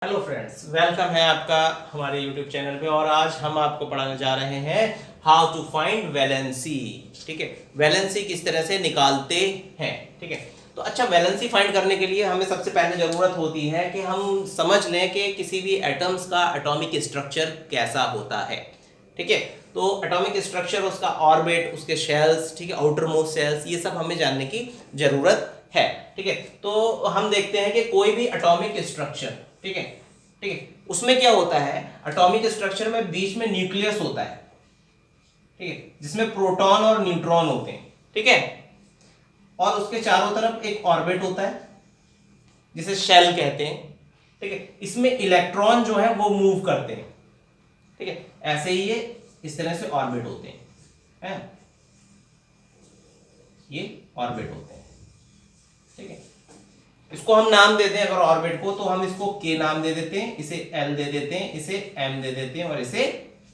Hello friends, welcome है आपका हमारे यूट्यूब चैनल पे। और आज हम आपको पढ़ाने जा रहे हैं हाउ टू फाइंड वैलेंसी। ठीक है, वैलेंसी किस तरह से निकालते हैं। ठीक है, तो अच्छा, वैलेंसी फाइंड करने के लिए हमें सबसे पहले ज़रूरत होती है कि हम समझ लें कि किसी भी एटम्स का एटॉमिक स्ट्रक्चर कैसा होता है। ठीक है, तो एटॉमिक स्ट्रक्चर, उसका ऑर्बिट, उसके शेल्स, ठीक है, आउटर मोस्ट शेल्स, ये सब हमें जानने की ज़रूरत है। ठीक है, तो हम देखते हैं कि कोई भी एटॉमिक स्ट्रक्चर, ठीक है, ठीक है, उसमें क्या होता है, एटॉमिक स्ट्रक्चर में बीच में न्यूक्लियस होता है, ठीक है, जिसमें प्रोटॉन और न्यूट्रॉन होते हैं। ठीक है, और उसके चारों तरफ एक ऑर्बिट होता है जिसे शेल कहते हैं। ठीक है, इसमें इलेक्ट्रॉन जो है वो मूव करते हैं। ठीक है, ऐसे ही ये इस तरह से ऑर्बिट होते हैं, है? ये ऑर्बिट होते हैं। ठीक है, इसको हम नाम देते हैं, अगर ऑर्बिट को, तो हम इसको के नाम दे देते हैं, इसे एल दे देते हैं, इसे एम दे देते हैं और इसे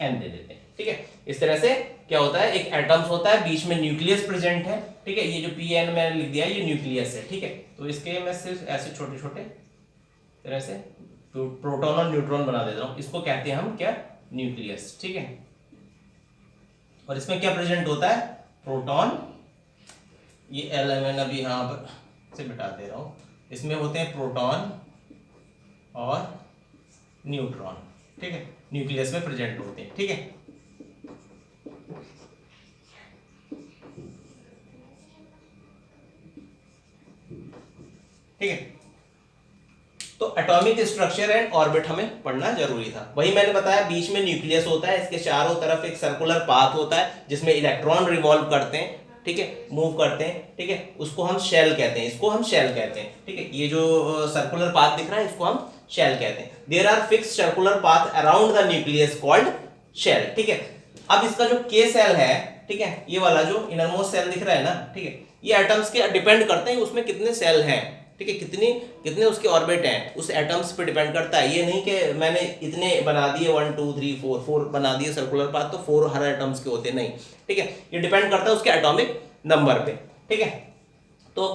एन दे देते हैं। ठीक है, इस तरह से क्या होता है, एक एटम्स होता है, बीच में न्यूक्लियस प्रेजेंट है। ठीक है, ये जो पी एन मैंने लिख दिया, ये न्यूक्लियस है। ठीक है, तो इसके मैं सिर्फ ऐसे छोटे छोटे तरह से प्रोटॉन और न्यूट्रॉन बना देता हूं। इसको कहते हैं हम क्या, न्यूक्लियस। ठीक है, और इसमें क्या प्रेजेंट होता है, प्रोटॉन, ये एल एम अभी यहां पर से मिटा दे रहा हूं। इसमें होते हैं प्रोटॉन और न्यूट्रॉन। ठीक है, न्यूक्लियस में प्रेजेंट होते हैं। ठीक है, ठीक है, तो एटॉमिक स्ट्रक्चर एंड ऑर्बिट हमें पढ़ना जरूरी था। वही मैंने बताया, बीच में न्यूक्लियस होता है, इसके चारों तरफ एक सर्कुलर पाथ होता है जिसमें इलेक्ट्रॉन रिवॉल्व करते हैं। ठीक है, मूव करते हैं। ठीक है, उसको हम शेल कहते हैं, इसको हम शेल कहते हैं। ठीक है, ये जो सर्कुलर पाथ दिख रहा है, इसको हम शेल कहते हैं। There are fix circular path around the nucleus called shell. ठीक है, अब इसका जो के सेल है, ठीक है, ये वाला जो इनरमोस्ट सेल दिख रहा है ना, ठीक है, ये एटम्स के डिपेंड करते हैं उसमें कितने सेल हैं। ठीक है, कितनी कितने उसके ऑर्बिट हैं, उस एटम्स पे डिपेंड करता है। ये नहीं कि मैंने इतने बना दिए, 1 2 3 4 4 बना दिए सर्कुलर पाथ, तो 4 हर एटम्स के होते नहीं। ठीक है, ये डिपेंड करता है उसके एटॉमिक नंबर पे। ठीक है, तो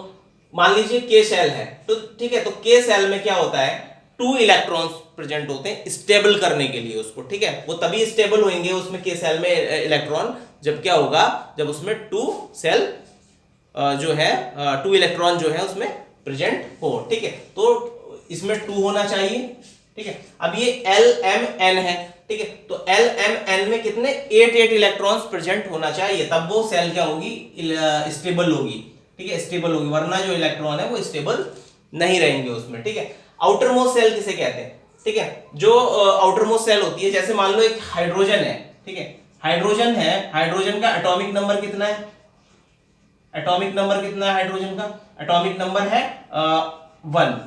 मान लीजिए के सेल है, तो ठीक है, तो के सेल में क्या होता है, 2 इलेक्ट्रॉन्स प्रेजेंट होते हैं स्टेबल करने के लिए उसको। ठीक है, वो तभी स्टेबल होंगे उसमें के सेल में इलेक्ट्रॉन, जब क्या होगा, जब उसमें 2 सेल जो है 2 इलेक्ट्रॉन जो है उसमें प्रेजेंट हो। ठीक है, तो इसमें 2 होना चाहिए। ठीक है, अब ये एल एम एन है। ठीक है, तो एल एम एन में कितने 8 इलेक्ट्रॉन्स प्रेजेंट होना चाहिए, तब वो सेल क्या होगी, स्टेबल होगी। ठीक है, स्टेबल होगी, वरना जो इलेक्ट्रॉन है वो स्टेबल नहीं रहेंगे उसमें। ठीक है, आउटर मोस्ट सेल किसे कहते हैं, ठीक है, जो आउटर मोस्ट सेल होती है, जैसे मान लो एक हाइड्रोजन है। ठीक है, हाइड्रोजन है, हाइड्रोजन का एटॉमिक नंबर कितना है, एटॉमिक नंबर कितना है हाइड्रोजन का, एटॉमिक नंबर है 1।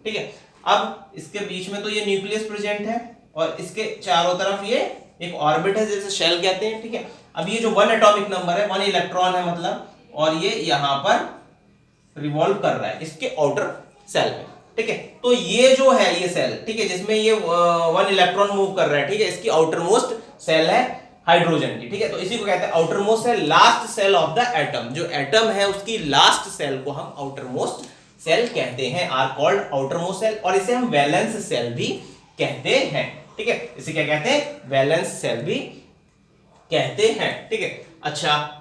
ठीक है, अब इसके बीच में तो ये न्यूक्लियस प्रेजेंट है और इसके चारों तरफ ये एक ऑर्बिट है, जैसे शेल कहते हैं। ठीक है, अब ये जो 1 एटॉमिक नंबर है, 1 इलेक्ट्रॉन है मतलब, और ये यहां पर रिवॉल्व कर रहा है इसके आउटर सेल में। ठीक है, तो ये जो है ये सेल, ठीक है, जिसमें ये 1 इलेक्ट्रॉन मूव कर रहा है, ठीक है, इसकी आउटर मोस्ट सेल है हाइड्रोजन की। ठीक है, तो इसी को कहते हैं outermost shell, last shell of the atom. जो एटम है उसकी लास्ट सेल को हम आउटर मोस्ट सेल कहते हैं, are called outermost shell, और इसे हम वैलेंस सेल भी कहते हैं। ठीक है, इसे क्या कहते हैं, वैलेंस सेल भी कहते हैं। ठीक है, अच्छा,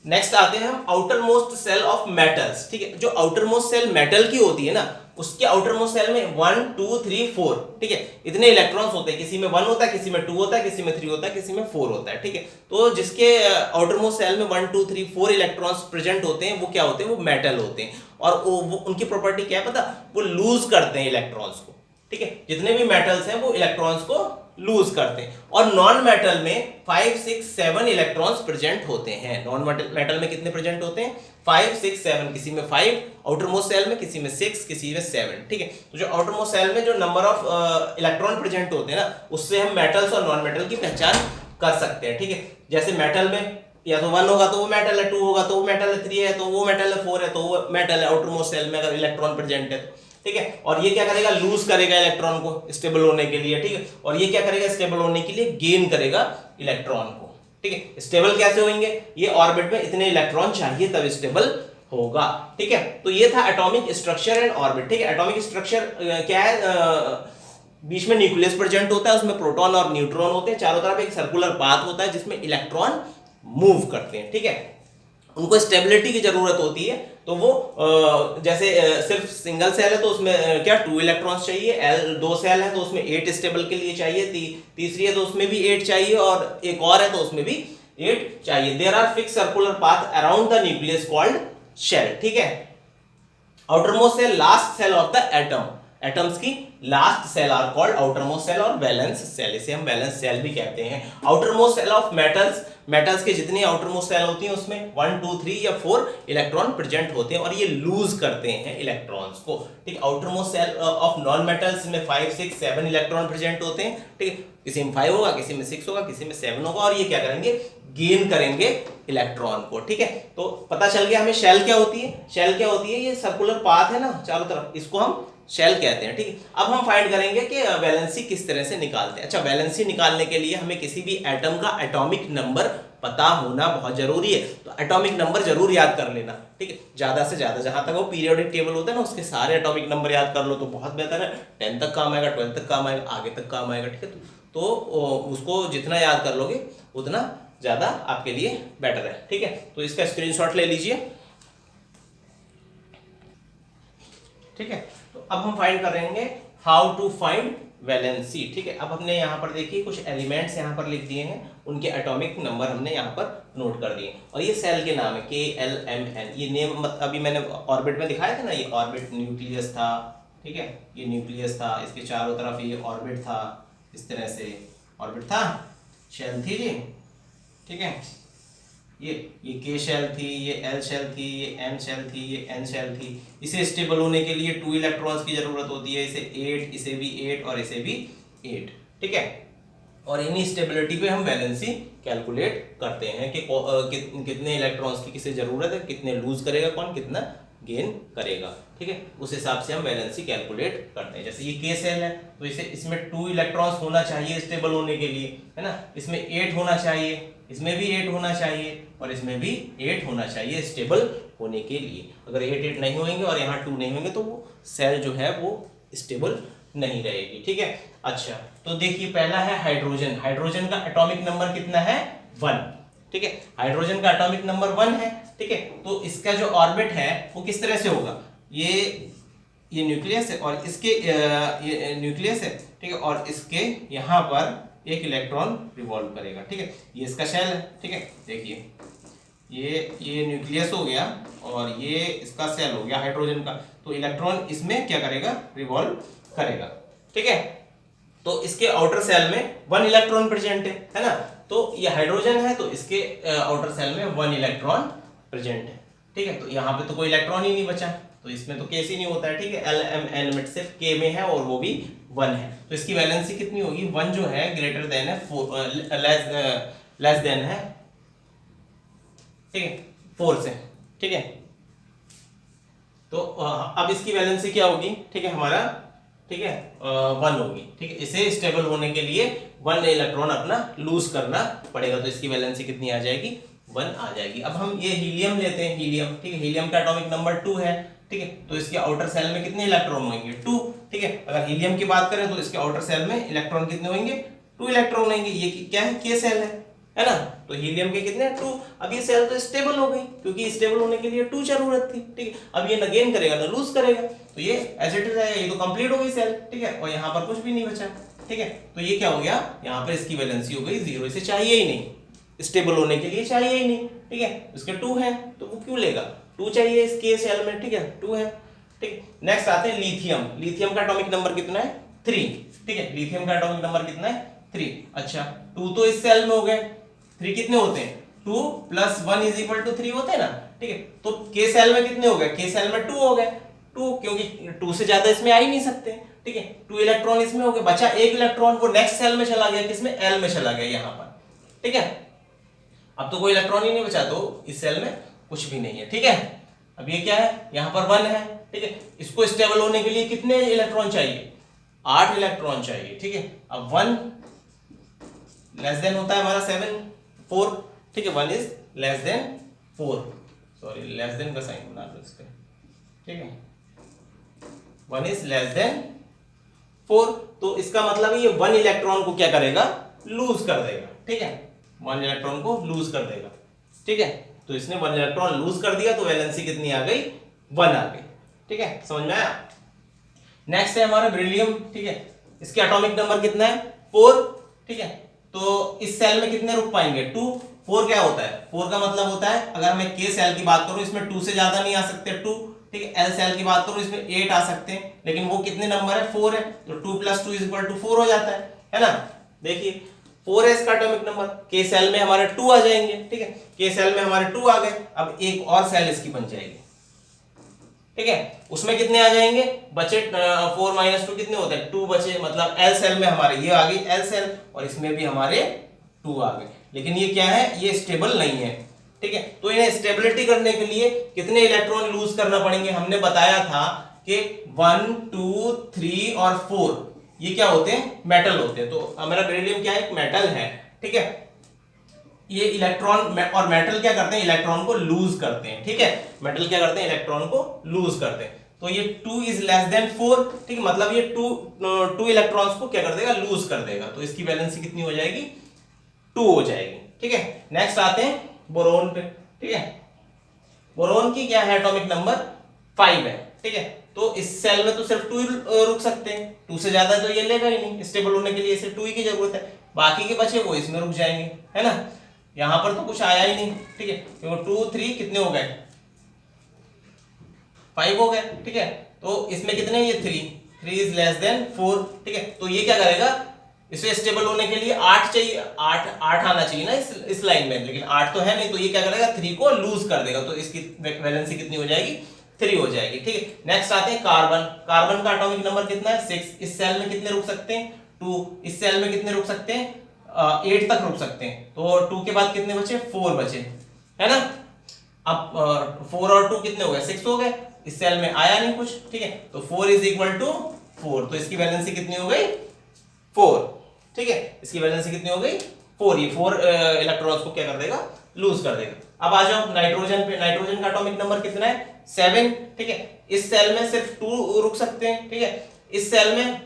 नेक्स्ट आते हैं हम outermost shell of metals. ठीक है, जो आउटर मोस्ट सेल मेटल की होती है ना, उसके आउटर मोस्ट सेल में 1 2 3 4, ठीक है, इतने इलेक्ट्रॉन्स होते हैं, किसी में 1 होता है, किसी में 2 होता है, किसी में 3 होता है, किसी में 4 होता है। ठीक है, तो जिसके आउटर मोस्ट सेल में 1 2 3 4 इलेक्ट्रॉन्स प्रेजेंट होते हैं, वो क्या होते हैं, वो मेटल होते हैं। और वो उनकी प्रॉपर्टी क्या है पता, वो लूज करते हैं इलेक्ट्रॉन्स को। ठीक है, जितने भी मेटल्स हैं वो इलेक्ट्रॉन्स को लूज करते हैं। और नॉन मेटल में 5 6 7 इलेक्ट्रॉन्स प्रेजेंट होते हैं। नॉन मेटल में कितने प्रेजेंट होते हैं, 5 6 7, किसी में 5 आउटर मोस्ट सेल में, किसी में 6, किसी में 7। ठीक है, तो जो आउटर मोस्ट सेल में जो नंबर ऑफ इलेक्ट्रॉन प्रेजेंट होते हैं ना, उससे हम मेटल्स और नॉन मेटल की पहचान कर सकते हैं। ठीक है, जैसे मेटल में या तो 1 होगा तो वो मेटल है, 2 होगा तो वो मेटल है, 3 है तो वो मेटल है, 4 है तो वो मेटल है, आउटर मोस्ट सेल में अगर इलेक्ट्रॉन प्रेजेंट है तो। ठीक है, और ये क्या करेगा, लूज करेगा इलेक्ट्रॉन को स्टेबल होने के लिए। ठीक है, और ये क्या करेगा, स्टेबल होने के लिए गेन करेगा इलेक्ट्रॉन को। ठीक है, स्टेबल कैसे होंगे, ये ऑर्बिट में इतने इलेक्ट्रॉन चाहिए तब स्टेबल होगा। ठीक है, तो ये था एटॉमिक स्ट्रक्चर एंड ऑर्बिट। ठीक है, एटॉमिक स्ट्रक्चर क्या है, बीच में न्यूक्लियस प्रेजेंट होता है, उसमें प्रोटॉन और न्यूट्रॉन होते हैं, चारों तरफ एक सर्कुलर पाथ होता है जिसमें इलेक्ट्रॉन मूव करते हैं, ठीक है। उनको स्टेबिलिटी की जरूरत होती है, तो वो जैसे सिर्फ सिंगल सेल है तो उसमें क्या 2 इलेक्ट्रॉन्स चाहिए, दो सेल है तो उसमें 8 स्टेबल के लिए चाहिए, तीसरी है तो उसमें भी 8 चाहिए, और एक और है तो उसमें भी 8 चाहिए। There are fix circular path around the nucleus called shell, ठीक है। Outermost shell last shell of the atom, atoms की last shell are called outermost shell और वैलेंस सेल, इसे हम वैलेंस सेल भी कहते हैं। Outermost shell of metals, metals के जितनी आउटरमोस्ट सेल होती हैं उसमें 1 2 3 या 4 इलेक्ट्रॉन प्रेजेंट होते हैं और ये लूज करते हैं इलेक्ट्रॉन्स को, ठीक। Outermost shell of non metals में 5 6 7 इलेक्ट्रॉन प्रेजेंट होते हैं, ठीक। किसी में 5 होगा, किसी में 6 होगा, किसी में 7 होगा, और ये क्या करेंगे, गेन करेंगे इलेक्ट्रॉन को, ठीक है। तो पता चल गया हमें शेल क्या होती है। शेल क्या होती है, ये सर्कुलर पाथ है ना चारों तरफ, इसको हम शेल कहते हैं, ठीक है। अब हम फाइंड करेंगे कि वैलेंसी किस तरह से निकालते हैं। अच्छा, वैलेंसी निकालने के लिए हमें किसी भी एटम का एटॉमिक नंबर पता होना बहुत जरूरी है, तो एटॉमिक नंबर जरूर याद कर लेना, ठीक है। ज्यादा से ज्यादा, जहां तक वो पीरियोडिक टेबल होता है ना उसके सारे एटॉमिक नंबर याद कर लो तो बहुत बेहतर है। 10 तक काम आएगा, 12 तक काम आएगा, आगे तक काम आएगा, ठीक है। तो उसको जितना याद कर लोगे उतना ज्यादा आपके लिए बेटर है, ठीक है। तो इसका स्क्रीनशॉट ले लीजिए, ठीक है। तो अब हम फाइंड करेंगे हाउ टू फाइंड वैलेंसी, ठीक है। अब हमने यहाँ पर देखिए कुछ एलिमेंट्स यहाँ पर लिख दिए हैं, उनके एटॉमिक नंबर हमने यहाँ पर नोट कर दिए, और ये सेल के नाम है KLMN, ये नेम अभी मैंने ऑर्बिट में दिखाया था ना, ये ऑर्बिट न्यूक्लियस था, ठीक है। ये न्यूक्लियस था, इसके चारों तरफ ये ऑर्बिट था, इस तरह से ऑर्बिट था, शेल थी जी, ठीक है। ये K शेल थी, ये L शेल थी, ये M शेल थी, ये N शेल थी। इसे स्टेबल होने के लिए 2 इलेक्ट्रॉन्स की जरूरत होती है, इसे 8, इसे भी 8 और इसे भी 8, ठीक है। और इन्हीं स्टेबिलिटी पे हम वैलेंसी कैलकुलेट करते हैं कि कितने इलेक्ट्रॉन्स की किसे जरूरत है, कितने लूज करेगा कौन, कितना गेन करेगा, ठीक है। उस हिसाब से हम वैलेंसी कैलकुलेट करते हैं। जैसे ये K सेल है तो इसे इसमें 2 इलेक्ट्रॉन्स होना चाहिए स्टेबल होने के लिए, है ना। इसमें 8 होना चाहिए, इसमें भी 8 होना चाहिए, और इसमें भी 8 होना चाहिए स्टेबल होने के लिए। अगर 8 नहीं होंगे और यहाँ 2 नहीं होंगे तो वो सेल जो है वो स्टेबल नहीं रहेगी, ठीक है। अच्छा, तो देखिए पहला है हाइड्रोजन। हाइड्रोजन का एटॉमिक नंबर कितना है, 1, ठीक है। हाइड्रोजन का एटॉमिक नंबर 1 है, ठीक है। तो इसका जो ऑर्बिट है वो किस तरह से होगा, ये न्यूक्लियस है और इसके ये न्यूक्लियस है, ठीक है, और इसके यहाँ पर एक इलेक्ट्रॉन रिवॉल्व करेगा, ठीक है। ये इसका शेल है, ठीक है। देखिए ये न्यूक्लियस हो गया और ये इसका सेल हो गया हाइड्रोजन का, तो इलेक्ट्रॉन इसमें क्या करेगा, रिवॉल्व करेगा, ठीक है। तो इसके आउटर सेल में 1 इलेक्ट्रॉन प्रेजेंट है ना। तो ये हाइड्रोजन है तो इसके आउटर सेल में 1 इलेक्ट्रॉन प्रेजेंट है, ठीक है। तो यहाँ पे तो कोई इलेक्ट्रॉन ही नहीं बचा, तो इसमें तो केस ही नहीं होता है, ठीक है। LMN में सिर्फ K में है और वो भी 1 है, तो इसकी वैलेंसी कितनी होगी, 1 जो है ग्रेटर देन है, लेस देन है, ठीक है, 4 से, ठीक है। तो अब इसकी वैलेंसी क्या होगी, ठीक है, हमारा, ठीक है, 1 होगी, ठीक है। इसे स्टेबल होने के लिए 1 इलेक्ट्रॉन अपना लूज करना पड़ेगा, तो इसकी वैलेंसी कितनी आ जाएगी, 1 आ जाएगी। अब हम ये हीलियम लेते हैं, हीलियम, ठीक है। हीलियम का एटॉमिक नंबर 2 है, ठीक है। तो इसके आउटर सेल में कितने इलेक्ट्रॉन होंगे, 2, ठीक है। अगर हीलियम की बात करें तो इसके आउटर सेल में इलेक्ट्रॉन कितने होंगे, 2 इलेक्ट्रॉन होंगे। ये क्या है, K सेल है ना। तो हीलियम के कितने, 2। अब ये सेल तो स्टेबल हो गई क्योंकि स्टेबल होने के लिए 2 जरूरत थी, ठीक है। अब ये न गेन करेगा न लूज करेगा, तो ये एज इट इज आएगा, ये तो कंप्लीट हो गई सेल, ठीक है। और यहाँ पर कुछ भी नहीं बचा, ठीक है। तो ये क्या हो गया, यहाँ पर इसकी वैलेंसी हो गई 0, इसे चाहिए ही नहीं, स्टेबल होने के लिए चाहिए ही नहीं, ठीक है। इसके 2 है तो वो क्यों लेगा, 2 चाहिए इस K सेल में, ठीक है, 2 है, ठीक। नेक्स्ट आते हैं लिथियम। लिथियम का एटॉमिक नंबर कितना है, 3, ठीक है। लिथियम का एटॉमिक नंबर कितना है, 3। अच्छा, 2 तो इस सेल में हो गए, 3 कितने होते हैं, 2 + 1 = 3 होते हैं ना, ठीक है। तो K सेल में कितने हो गए, K सेल में 2 हो गए, 2, क्योंकि 2 से ज्यादा इसमें आ ही नहीं सकते, ठीक है। 2 इलेक्ट्रॉन इसमें हो गए, बचा 1 इलेक्ट्रॉन, वो नेक्स्ट सेल में चला गया, किसमें, L में चला गया यहाँ पर, ठीक है। अब तो कोई इलेक्ट्रॉन ही नहीं बचा, तो इस सेल में कुछ भी नहीं है, ठीक है। अब ये क्या है, यहाँ पर 1 है, ठीक है। इसको स्टेबल होने के लिए कितने इलेक्ट्रॉन चाहिए, 8 इलेक्ट्रॉन चाहिए, ठीक है। अब 1 लेस देन होता है हमारा 7 4, ठीक है। 1 is less than 4, sorry less than का साइन बना दो इस पे, ठीक है। 1 इज लेस देन 4। तो इसका मतलब ये 1 इलेक्ट्रॉन को क्या करेगा, लूज कर देगा। ठीक है, 1 इलेक्ट्रॉन को लूज कर देगा। ठीक है, तो इसने 1 इलेक्ट्रॉन लूज कर दिया, तो वैलेंसी कितनी आ गई, 1 आ गई। ठीक है, समझ में आया। नेक्स्ट है हमारा बेरिलियम। ठीक है, इसके एटॉमिक नंबर कितना है, 4। ठीक है, तो इस सेल में कितने रुक पाएंगे, 2। 4 क्या होता है, 4 का मतलब होता है, अगर मैं के सेल की बात करूं इसमें 2 से ज्यादा नहीं आ सकते, 2। ठीक है, एल सेल की बात करूं इसमें 8 आ सकते हैं, लेकिन वो कितने नंबर है, 4 है, तो 2 + 2 = 4 हो जाता है ना। देखिए 4 है इसका एटॉमिक नंबर, के सेल में हमारे 2 आ जाएंगे। ठीक है, के सेल में हमारे 2 आ गए, अब एक और सेल इसकी बन जाएगी। ठीक है, उसमें कितने आ जाएंगे, बचे 4 - 2 कितने होते हैं, 2 बचे, मतलब एल सेल में हमारे ये आ गई एल सेल, और इसमें भी हमारे 2 आ गए। लेकिन ये क्या है, ये स्टेबल नहीं है। ठीक है, तो इन्हें स्टेबिलिटी करने के लिए कितने इलेक्ट्रॉन लूज करना पड़ेंगे, हमने बताया था कि 1 2 3 और 4 ये क्या होते हैं, मेटल होते हैं। तो हमारा बेरिलियम क्या है, एक मेटल है। ठीक है, ये इलेक्ट्रॉन और मेटल क्या करते हैं, इलेक्ट्रॉन को लूज करते हैं। ठीक है, मेटल क्या करते हैं, इलेक्ट्रॉन को लूज करते हैं। तो ये 2 > 4। ठीक है, मतलब ये 2 इलेक्ट्रॉन्स को क्या कर देगा, लूज कर देगा। तो इसकी वैलेंसी कितनी हो जाएगी, 2 हो जाएगी। ठीक है, नेक्स्ट आते हैं बोरोन पे। ठीक है, बोरोन की क्या है, एटॉमिक नंबर 5 है। ठीक है, तो इस सेल में तो सिर्फ 2 ही रुक सकते हैं, 2 से ज्यादा तो ये लेगा ही नहीं, स्टेबल होने के लिए सिर्फ 2 ही की जरूरत है। बाकी के बचे वो इसमें रुक जाएंगे, है ना। यहां पर तो कुछ आया ही नहीं। ठीक है, तो 2 3 कितने हो गए, 5 हो गए। ठीक है, तो इसमें कितने, ये 3 > 4। ठीक है, तो ये क्या करेगा, इसे स्टेबल होने के लिए 8 चाहिए, 8 आना चाहिए ना इस लाइन में, लेकिन 8 तो है नहीं, तो ये क्या करेगा, 3 को लूज कर देगा। तो इसकी वैलेंसी कितनी हो जाएगी, 3 हो जाएगी। ठीक है, नेक्स्ट आते हैं कार्बन। कार्बन का एटॉमिक नंबर कितना है, 6। इस सेल में कितने रुक सकते हैं, 2। इस सेल में कितने रुक सकते हैं, 8 तक रुक सकते हैं। तो 2 के बाद कितने बचे, 4 बचे, है ना। अब 4 और 2 कितने हो गए, 6 हो गए। इस सेल में आया नहीं कुछ। ठीक है, तो 4 = 4, तो इसकी वैलेंसी कितनी हो गई, 4। ठीक है, इसकी वैलेंसी कितनी हो गई, 4। ये 4 इलेक्ट्रॉन्स को क्या कर देगा, लूज कर देगा। अब आ जाओ नाइट्रोजन पे। नाइट्रोजन का एटॉमिक नंबर कितना है, 7। ठीक है, इस सेल में सिर्फ 2 रुक सकते हैं। ठीक है, इस सेल में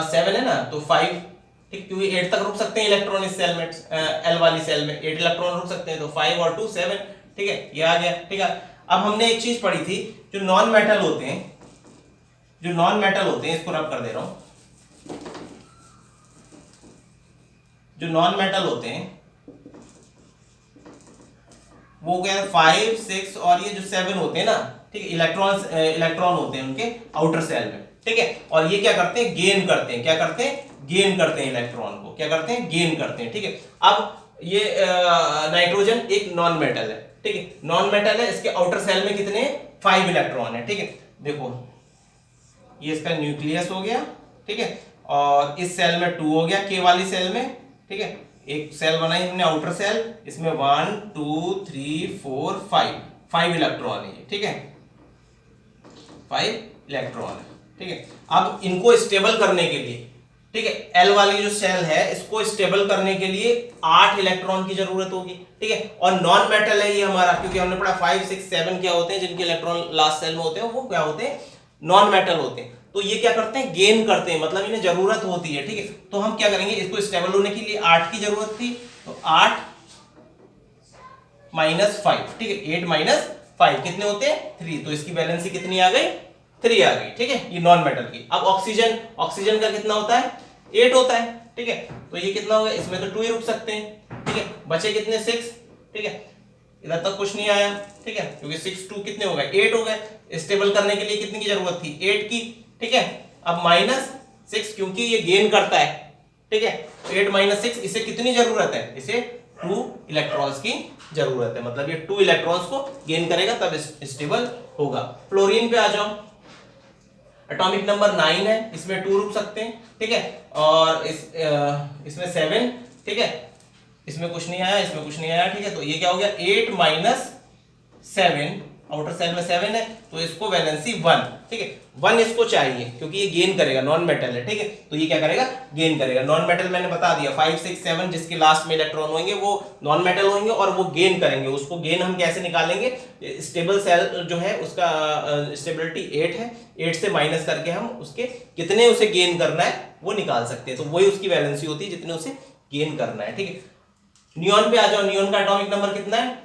7 है ना, तो 5। ठीक, क्योंकि 8 तक रुक सकते हैं इलेक्ट्रॉन इस सेल में, एल वाली सेल में 8 इलेक्ट्रॉन रुक सकते हैं, तो 5 और 2 7। ठीक है, ये आ गया। ठीक है, अब हमने एक चीज पढ़ी थी, जो नॉन मेटल होते हैं, जो नॉन मेटल होते हैं, इसको रब कर दे रहा हूं, जो नॉन मेटल होते हैं वो क्या है, 5 6 और ये जो 7 होते हैं ना। ठीक है, इलेक्ट्रॉन होते हैं उनके आउटर सेल में। ठीक है, और ये क्या करते हैं, गेन करते हैं, क्या करते हैं, गेन करते हैं इलेक्ट्रॉन को, क्या करते हैं, गेन करते हैं। ठीक है, अब ये नाइट्रोजन एक नॉन मेटल है। ठीक है, नॉन मेटल है, इसके आउटर सेल में कितने, 5 इलेक्ट्रॉन है। ठीक है, देखो ये इसका न्यूक्लियस हो गया। ठीक है, और इस सेल में 2 हो गया, के वाली सेल में। ठीक है, एक सेल बनाई हमने आउटर सेल, इसमें 1 2 3 4 5 इलेक्ट्रॉन है। ठीक है, 5 इलेक्ट्रॉन है। ठीक है, अब इनको स्टेबल करने के लिए, ठीक है, एल वाली जो सेल है इसको स्टेबल करने के लिए 8 इलेक्ट्रॉन की जरूरत होगी। ठीक है, और नॉन मेटल है ये हमारा, क्योंकि हमने पढ़ा 5 6 7 क्या होते हैं, जिनके इलेक्ट्रॉन लास्ट सेल में होते हैं वो क्या होते हैं, नॉन मेटल होते हैं। तो ये क्या करते हैं, गेन करते हैं, मतलब इन्हें जरूरत होती है। ठीक है, तो हम क्या करेंगे, इसको स्टेबल होने के लिए 8 की जरूरत थी, तो 8 - 5। ठीक है, 8 - 5 कितने होते हैं, 3। तो इसकी वैलेंसी कितनी आ गई, 3 आ गई। ठीक है, ये नॉन मेटल की। अब ऑक्सीजन, ऑक्सीजन का कितना होता है, 8 होता है। ठीक है, तो ये कितना होगा, इसमें तो 2 ही रुक सकते हैं। ठीक है, बचे कितने, 6। ठीक है, इधर तक कुछ नहीं आया। ठीक है, क्योंकि 6 2 कितने हो गए, 8 हो गए। स्टेबल करने के लिए कितनी की जरूरत थी, 8 की। ठीक है, अब -6 क्योंकि ये गेन करता है। ठीक है, 8 - 6 इसे कितनी जरूरत है, इसे 2 इलेक्ट्रॉन्स की जरूरत है, मतलब ये 2 इलेक्ट्रॉन्स को गेन करेगा तब स्टेबल होगा। फ्लोरीन पे आ जाओ, एटॉमिक नंबर 9 है, इसमें 2 रुक सकते हैं। ठीक है, और इसमें 7। ठीक है, इसमें कुछ नहीं आया, इसमें कुछ नहीं आया। ठीक है, तो ये क्या हो गया, 8 - 7 आउटर सेल में 7 है, तो इसको वैलेंसी 1, ठीक है 1 इसको चाहिए क्योंकि ये गेन करेगा, नॉन मेटल है, ठीक है, तो ये क्या करेगा, गेन करेगा। नॉन मेटल मैंने बता दिया 5 6 7 जिसके लास्ट में इलेक्ट्रॉन होंगे वो नॉन मेटल होंगे और वो गेन करेंगे। उसको गेन हम कैसे निकालेंगे, स्टेबल सेल जो है उसका स्टेबिलिटी 8 है, 8 से माइनस करके हम उसके कितने उसे गेन करना है वो निकाल सकते हैं, तो वही उसकी वैलेंसी होती है जितने उसे गेन करना है, ठीक है। नियॉन पे आ जाओ, नियॉन का एटॉमिक नंबर कितना है,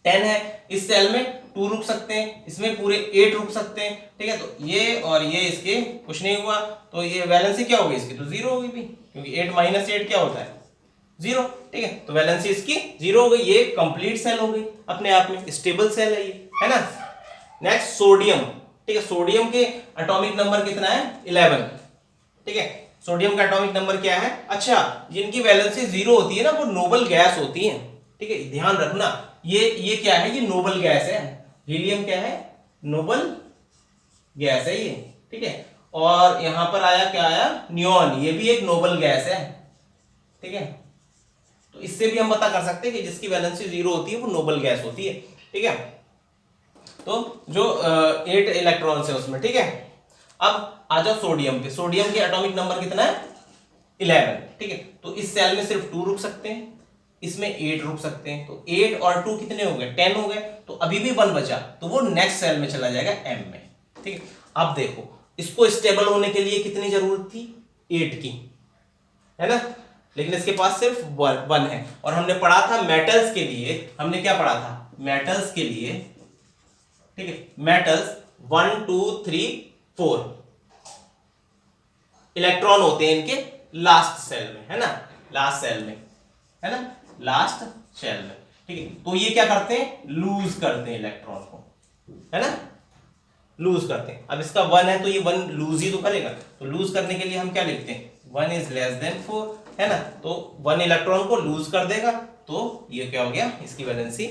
10 है। इस सेल में 2 रुक सकते हैं, इसमें पूरे 8 रुक सकते हैं, ठीक है, तो ये और ये इसके कुछ नहीं हुआ, तो ये वैलेंसी क्या होगी इसकी, तो 0 होगी भी, क्योंकि 8 माइनस 8 क्या होता है 0, ठीक है, तो वैलेंसी इसकी 0 हो गई। ये कंप्लीट सेल हो गई, अपने आप में स्टेबल सेल है ये, है ना। नेक्स्ट सोडियम, ठीक है, सोडियम के एटॉमिक नंबर कितना है 11, ठीक है, सोडियम का एटॉमिक नंबर क्या है। अच्छा, जिनकी वैलेंसी 0 होती है ना वो नोबल गैस होती है, ठीक है, ध्यान रखना, ये क्या है, ये नोबल गैस है, हीलियम क्या है, नोबल गैस है ये, ठीक है। और यहां पर आया क्या आया, नियॉन, ये भी एक नोबल गैस है, ठीक है, तो इससे भी हम पता कर सकते हैं कि जिसकी वैलेंसी 0 होती है वो नोबल गैस होती है, ठीक है। तो जो 8 इलेक्ट्रॉन्स है उसमें, ठीक है। अब आ जाओ सोडियम पे, सोडियम के एटॉमिक नंबर कितना है 11, ठीक है, तो इस सेल में सिर्फ 2 रुक सकते हैं, इसमें 8 रुक सकते हैं, तो 8 और 2 कितने हो गए 10 हो गए, तो अभी भी 1 बचा, तो वो नेक्स्ट सेल में चला जाएगा M में, ठीक है। अब देखो इसको स्टेबल होने के लिए कितनी जरूरत थी 8 की, है ना, लेकिन इसके पास सिर्फ 1 है। और हमने पढ़ा था मेटल्स के लिए, हमने क्या पढ़ा था, मेटल्स के लिए, ठीक है, मेटल्स 1 2 3 4 इलेक्ट्रॉन होते हैं इनके लास्ट सेल में, है ना, लास्ट सेल में, है ना, लास्ट सेल में, ठीक है, तो ये क्या करते हैं, लूज करते हैं इलेक्ट्रॉन को, है ना, लूज करते हैं। अब इसका 1 है तो ये 1 लूज ही तो करेगा, तो लूज करने के लिए हम क्या लिखते हैं, 1 इज लेस देन 4, है ना, तो 1 इलेक्ट्रॉन को लूज कर देगा, तो ये क्या हो गया, इसकी वैलेंसी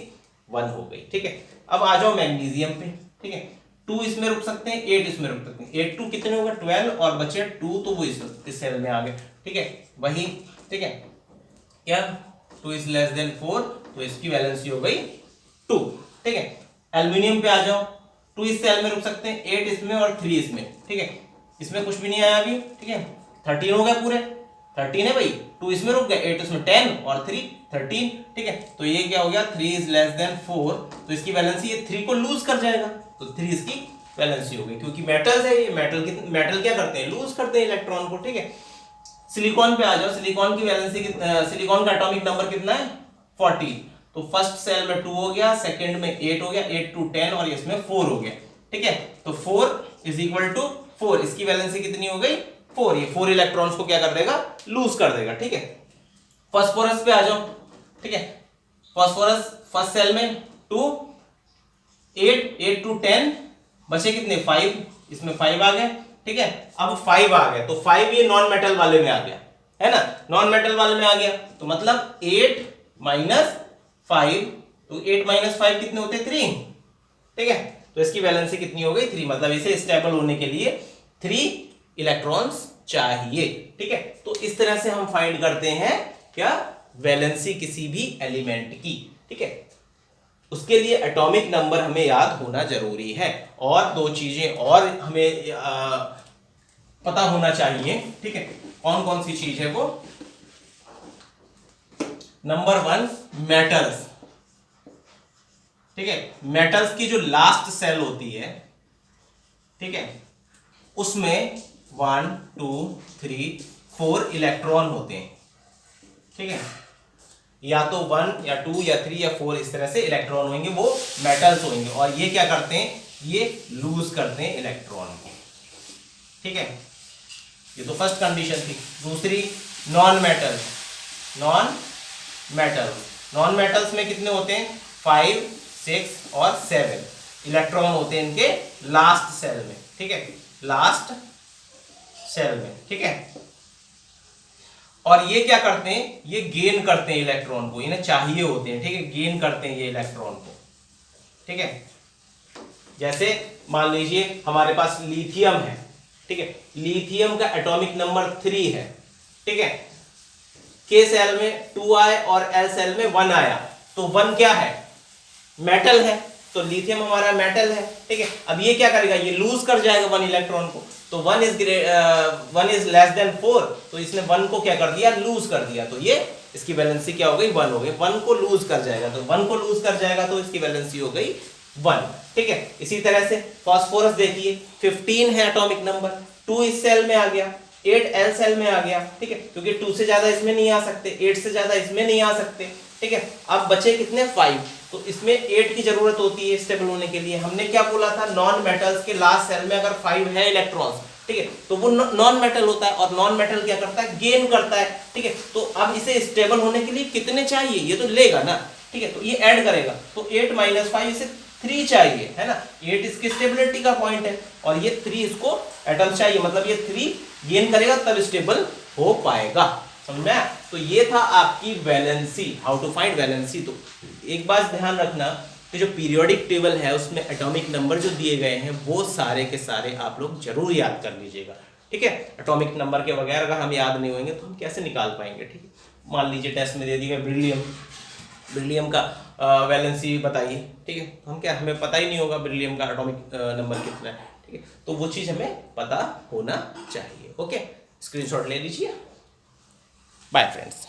1 हो गई, ठीक है। अब आ जाओ मैग्नीशियम पे, ठीक है, 2 इसमें रुक सकते हैं, 8 इसमें रुक सकते हैं, 8 2 कितने हो गए 12 और बचे 2, तो वो इस सेल में आ गए, ठीक है, वही, ठीक है, क्या 2 इज लेस देन 4, तो इसकी वैलेंसी हो गई 2, ठीक है। एल्युमिनियम पे आ जाओ, 2 इस सेल में रुक सकते हैं, 8 इसमें और 3 इसमें, ठीक है, इसमें कुछ भी नहीं आया अभी, ठीक है, 13 हो गए पूरे, 13 है भाई, 2 इसमें रुक गए, 8 इसमें 10 और 3 13, ठीक है, तो ये क्या हो गया 3 इज लेस देन 4, तो इसकी वैलेंसी ये 3 को लूज कर जाएगा, तो 3 इसकी वैलेंसी हो गई, क्योंकि मेटल्स है ये, मेटल क्या करते हैं, लूज करते हैं इलेक्ट्रॉन को, ठीक है। सिलिकॉन पे आ जाओ, सिलिकॉन की वैलेंसी, सिलिकॉन का एटॉमिक नंबर कितना है 40, तो फर्स्ट सेल में 2 हो गया, सेकंड में 8 हो गया, 8 2 10 और इसमें 4 हो गया, ठीक है, तो 4 इज इक्वल टू 4, इसकी वैलेंसी कितनी हो गई 4, ये 4 इलेक्ट्रॉन्स को क्या कर देगा, लूज कर देगा, ठीक है। फास्फोरस पे आ जाओ, ठीक है, फास्फोरस फर्स्ट सेल में 2 8 8 2 10 बचे कितने 5, इसमें 5 आ गए, ठीक है। अब 5 आ गए, तो 5 ये नॉन मेटल वाले में आ गया, है ना, नॉन मेटल वाले में आ गया, तो मतलब 8 माइनस 5, तो 8 माइनस 5 कितने होते हैं 3, ठीक है, तो इसकी वैलेंसी कितनी हो गई 3, मतलब इसे स्टेबल होने के लिए 3 इलेक्ट्रॉन्स चाहिए, ठीक है। तो इस तरह से हम फाइंड करते हैं क्या, वैलेंसी किसी भी एलिमेंट की, ठीक है। उसके लिए एटॉमिक नंबर हमें याद होना जरूरी है, और 2 चीजें और हमें पता होना चाहिए, ठीक है, कौन कौन सी चीज है वो, नंबर 1 मेटल्स, ठीक है, मेटल्स की जो लास्ट सेल होती है, ठीक है, उसमें 1 2 3 4 इलेक्ट्रॉन होते हैं, ठीक है, या तो 1 या 2 या 3 या 4 इस तरह से इलेक्ट्रॉन होंगे, वो मेटल्स होंगे, और ये क्या करते हैं, ये लूज करते हैं इलेक्ट्रॉन को, ठीक है, ये तो फर्स्ट कंडीशन थी। दूसरी नॉन मेटल्स, नॉन मेटल्स में कितने होते हैं 5 6 और 7 इलेक्ट्रॉन होते हैं इनके लास्ट सेल में, ठीक है, लास्ट सेल में, ठीक है। और ये क्या करते हैं, ये गेन करते हैं इलेक्ट्रॉन को, इन्हें चाहिए होते हैं, ठीक है, गेन करते हैं ये इलेक्ट्रॉन को, ठीक है। जैसे मान लीजिए हमारे पास लिथियम है, ठीक है, लिथियम का एटॉमिक नंबर 3 है, ठीक है, के सेल में 2 आए और एल सेल में 1 आया, तो 1 क्या है, मेटल है, तो लिथियम हमारा मेटल है, ठीक है। अब ये क्या करेगा, ये लूज कर जाएगा 1 इलेक्ट्रॉन को, तो 1 इज लेस देन 4, तो इसने 1 को क्या कर दिया, लूज कर दिया, तो ये इसकी वैलेंसी क्या हो गई, 1 हो गई। 1 को लूज कर जाएगा, तो 1 को लूज कर जाएगा तो इसकी वैलेंसी हो गई 1, ठीक है। इसी तरह से फास्फोरस देखिए 15 है एटॉमिक नंबर, 2 इस सेल में आ गया, 8 एल सेल में आ गया, ठीक है, क्योंकि 2 से ज्यादा इसमें नहीं आ सकते, 8 से ज्यादा इसमें नहीं आ सकते, ठीक है। अब बचे कितने, 5, तो इसमें 8 की जरूरत होती है स्टेबल होने के लिए। हमने क्या बोला था, नॉन मेटल्स के लास्ट सेल में अगर 5 है इलेक्ट्रॉन्स, ठीक है, तो वो नॉन मेटल होता है, और नॉन मेटल क्या करता है, गेन करता है, ठीक है। तो अब इसे स्टेबल होने के लिए कितने चाहिए, ये तो लेगा ना, ठीक है, तो ये ऐड करेगा, तो 8 - 5 इसे 3 चाहिए, है ना। 8 इसकी स्टेबिलिटी का पॉइंट है, और ये 3 इसको एटम्स चाहिए, मतलब ये 3 गेन करेगा तब स्टेबल हो पाएगा, समझ में आया? तो ये था आपकी valency, how to find valency. तो एक बात ध्यान रखना कि जो पीरियोडिक टेबल है उसमें एटॉमिक नंबर जो दिए गए हैं वो सारे के सारे आप लोग जरूर याद कर लीजिएगा, ठीक है। एटॉमिक नंबर के बगैर अगर हम याद नहीं होंगे तो हम कैसे निकाल पाएंगे, ठीक है। मान लीजिए टेस्ट में दे दिया बेरिलियम का वैलेंसी बताइए, ठीक है, हम क्या, हमें पता ही नहीं होगा बेरिलियम का एटॉमिक नंबर कितना है, ठीक है, तो वो चीज़ हमें पता होना चाहिए। ओके, स्क्रीनशॉट ले लीजिए। Bye friends.